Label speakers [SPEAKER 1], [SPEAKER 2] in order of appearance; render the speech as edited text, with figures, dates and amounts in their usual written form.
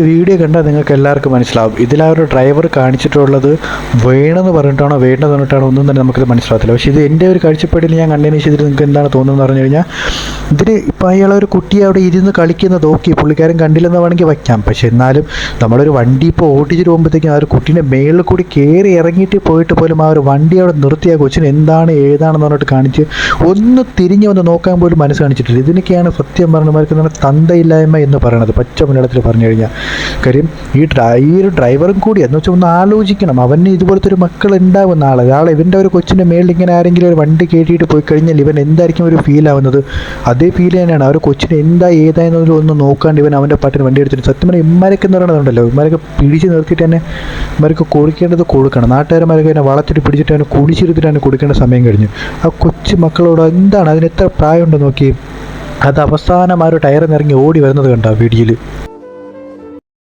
[SPEAKER 1] Video കണ്ടാൽ നിങ്ങൾക്ക് എല്ലാവർക്കും മനസ്സിലാവും. ഇതിൽ ആ ഒരു ഡ്രൈവർ കാണിച്ചിട്ടുള്ളത് വേണമെന്ന് പറഞ്ഞിട്ടാണോ വേണ്ടെന്ന് പറഞ്ഞിട്ടാണോ ഒന്നും തന്നെ നമുക്കിത് മനസ്സിലാകത്തില്ല. പക്ഷേ ഇത് എൻ്റെ ഒരു കാഴ്ചപ്പാടിൽ ഞാൻ കണ്ടതിന് ശേഷം ഇതിൽ നിങ്ങൾക്ക് എന്താണ് തോന്നുന്നതെന്ന് പറഞ്ഞു കഴിഞ്ഞാൽ, ഇതിന് ഇപ്പോൾ അയാളൊരു കുട്ടിയെ അവിടെ ഇരുന്ന് കളിക്കുന്നത് ഓക്കെ, പുള്ളിക്കാരൻ കണ്ടില്ലെന്ന് വേണമെങ്കിൽ വയ്ക്കാം. പക്ഷേ എന്നാലും നമ്മളൊരു വണ്ടി ഇപ്പോൾ ഓടിച്ചിട്ട് പോകുമ്പോഴത്തേക്കും ആ ഒരു കുട്ടീൻ്റെ മേളിൽ കൂടി കയറി ഇറങ്ങിയിട്ട് പോയിട്ട് പോലും ആ ഒരു വണ്ടി അവിടെ നിർത്തി ആ കൊച്ചിന് എന്താണ് ഏതാണെന്ന് പറഞ്ഞിട്ട് കാണിച്ച് ഒന്ന് തിരിഞ്ഞ് വന്ന് നോക്കാൻ പോലും മനസ്സ് കാണിച്ചിട്ടില്ല. ഇതിനൊക്കെയാണ് സത്യം പറഞ്ഞമാർക്ക് തന്തയില്ലായ്മ എന്ന് പറയുന്നത്, പച്ച മലയാളത്തിൽ പറഞ്ഞു കഴിഞ്ഞാൽ. കാര്യം ഈ ഒരു ഡ്രൈവറും കൂടി എന്ന് വെച്ചാൽ ഒന്ന് ആലോചിക്കണം. അവന് ഇതുപോലത്തെ ഒരു മക്കൾ ഉണ്ടാവും നാളെ ഇവൻ്റെ ഒരു കൊച്ചിൻ്റെ മേളിൽ ഇങ്ങനെ ആരെങ്കിലും ഒരു വണ്ടി കയറ്റിയിട്ട് പോയി കഴിഞ്ഞാൽ ഇവൻ എന്തായിരിക്കും ഒരു ഫീൽ ആവുന്നത്? അതേ ഫീൽ തന്നെയാണ്. ആ ഒരു കൊച്ചിന് ഏതായെന്നതിലും ഒന്ന് നോക്കാണ്ട് ഇവൻ അവൻ്റെ പാട്ടിന് വണ്ടി എടുത്തിട്ട് സത്യം പറഞ്ഞാൽ ഇമ്മാരൊക്കെ എന്ന് പറയുന്നതുണ്ടല്ലോ, ഇമ്മാരൊക്കെ പിടിച്ച് നിർത്തിയിട്ട് തന്നെ ഇവർക്ക് കൊടുക്കേണ്ടത് കൊടുക്കണം. നാട്ടുകാരന്മാരൊക്കെ തന്നെ വളച്ചിട്ട് പിടിച്ചിട്ട് അവനെ കുടിച്ചിരുത്തിട്ട് അവന് കൊടുക്കേണ്ട സമയം കഴിഞ്ഞു. ആ കൊച്ചു മക്കളോട് എന്താണ് അതിന് എത്ര പ്രായമുണ്ടെന്ന് നോക്കി. അത് അവസാനം ആ ഒരു ടയർ നിറങ്ങി ഓടി വരുന്നത് കണ്ടോ വീഡിയോയിൽ.